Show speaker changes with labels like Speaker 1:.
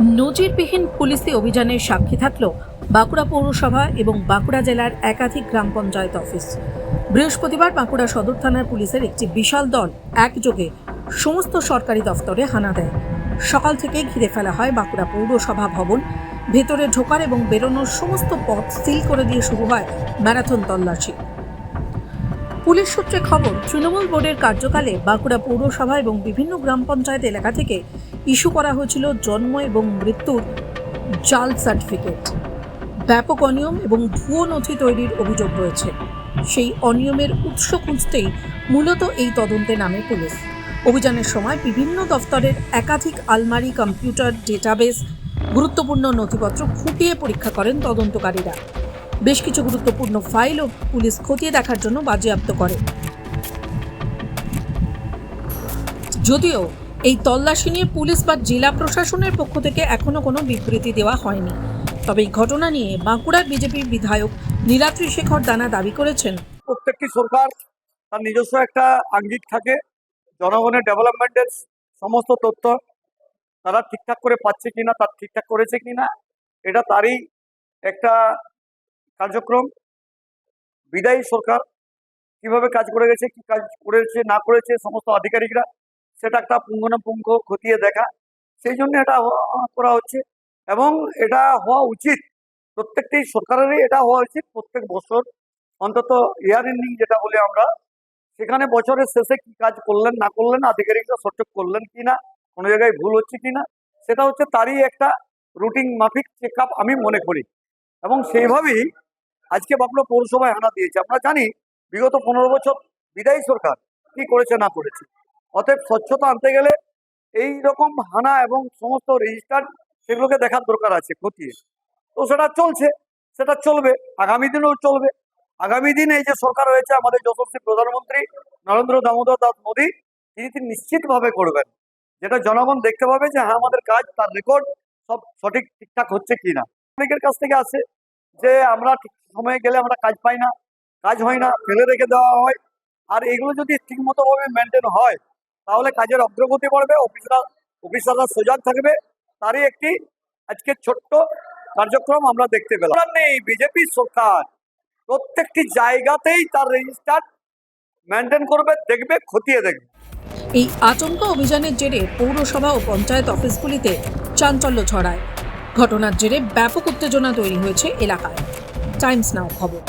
Speaker 1: নজিরবিহীন পুলিশি অভিযানের সাক্ষী থাকল বাঁকুড়া পৌরসভা এবং বাঁকুড়া জেলার একাধিক গ্রাম পঞ্চায়েত অফিস। বৃহস্পতিবার বাঁকুড়া সদর থানার পুলিশের একটি বিশাল দল একযোগে সমস্ত সরকারি দফতরে হানা দেয়। সকাল থেকে ঘিরে ফেলা হয় বাঁকুড়া পৌরসভা ভবন, ভেতরে ঢোকার এবং বেরোনোর সমস্ত পথ সিল করে দিয়ে শুরু হয় ম্যারাথন তল্লাশি। পুলিশ সূত্রে খবর, তৃণমূল বোর্ডের কার্যকালে বাঁকুড়া পৌরসভা এবং বিভিন্ন গ্রাম পঞ্চায়েত এলাকা থেকে ইস্যু করা হয়েছিল জন্ম এবং মৃত্যুর জাল সার্টিফিকেট। ব্যাপক অনিয়ম এবং ভুয়ো নথি তৈরির অভিযোগ রয়েছে। সেই অনিয়মের উৎস খুঁজতেই মূলত এই তদন্তে নামে পুলিশ। অভিযানের সময় বিভিন্ন দফতরের একাধিক আলমারি, কম্পিউটার, ডেটাবেস, গুরুত্বপূর্ণ নথিপত্র খুঁটিয়ে পরীক্ষা করেন তদন্তকারীরা। বেশ কিছু গুরুত্বপূর্ণ ফাইলও পুলিশ খতিয়ে দেখার জন্য বাজেয়াপ্ত করে। যদিও এই তল্লাশি নিয়ে পুলিশ বা জেলা প্রশাসনের পক্ষ থেকে এখনো কোনো বিবৃতি দেওয়া হয়নি। তবে এই ঘটনা নিয়ে বাঁকুড়ার বিজেপির বিধায়ক নীলাদ্রি শেখর দানা দাবি করেছেন,
Speaker 2: প্রত্যেকটি সরকার তার নিজস্ব একটা আঙ্গিক থাকে, জনগণের ডেভেলপমেন্টের সমস্ত তথ্য তারা ঠিকঠাক করে পাচ্ছে কিনা, তার ঠিকঠাক করেছে কিনা, এটা তারই একটা কার্যক্রম। বিদায়ী সরকার কিভাবে কাজ করে গেছে, কি কাজ করেছে না করেছে সমস্ত আধিকারিকরা, সেটা একটা পুঙ্খানুপুঙ্খ খতিয়ে দেখা, সেই জন্য এটা করা হচ্ছে। এবং এটা হওয়া উচিত, প্রত্যেকটি সরকারেরই এটা হওয়া উচিত। প্রত্যেক বছর অন্তত ইয়ার এন্ডিং যেটা বলি আমরা, সেখানে বছরের শেষে কি কাজ করলেন না করলেন, আধিকারিকরা সঠিক করলেন কিনা, কোনো জায়গায় ভুল হচ্ছে কিনা, সেটা হচ্ছে তারই একটা রুটিন মাফিক চেক আপ আমি মনে করি। এবং সেইভাবেই আজকে বাঁকুড়া পৌরসভায় হানা দিয়েছে। আমরা জানি বিগত 15 বছর বিদায়ী সরকার কি করেছে না করেছে। অতএব স্বচ্ছতা আনতে গেলে এই রকম হানা এবং সমস্ত রেজিস্টার সেগুলোকে দেখার দরকার আছে খতিয়ে। তো সেটা চলছে, সেটা চলবে, আগামী দিনেও চলবে। আগামী দিন এই যে সরকার হয়েছে আমাদের যশস্বী প্রধানমন্ত্রী নরেন্দ্র দামোদর দাস মোদী, তিনি নিশ্চিতভাবে করবেন, যেটা জনগণ দেখতে পাবে যে হ্যাঁ আমাদের কাজ, তার রেকর্ড সব সঠিক ঠিকঠাক হচ্ছে কিনা। অনেকের কাছ থেকে আসে যে আমরা ঠিক সময়ে গেলে আমরা কাজ পাই না, কাজ হয় না, ফেলে রেখে দেওয়া হয়। আর এগুলো যদি ঠিকমতো ভাবে মেনটেন হয় তাহলে কাজের অগ্রগতি বাড়বে, অফিসাররা সজাগ থাকবে। তারই একটি আজকে ছোট্ট কার্যক্রম আমরা দেখতে পেলাম। নেই বিজেপি সরকার প্রত্যেকটি জায়গাতেই তার রেজিস্টার মেনটেন করবে, দেখবে, খতিয়ে দেখবে।
Speaker 1: এই আচমকা অভিযানের জেরে পৌরসভা ও পঞ্চায়েত অফিসগুলিতে চাঞ্চল্য ছড়ায়। ঘটনার জেরে ব্যাপক উত্তেজনা তৈরি হয়েছে এলাকায়। টাইমস নাও খবর।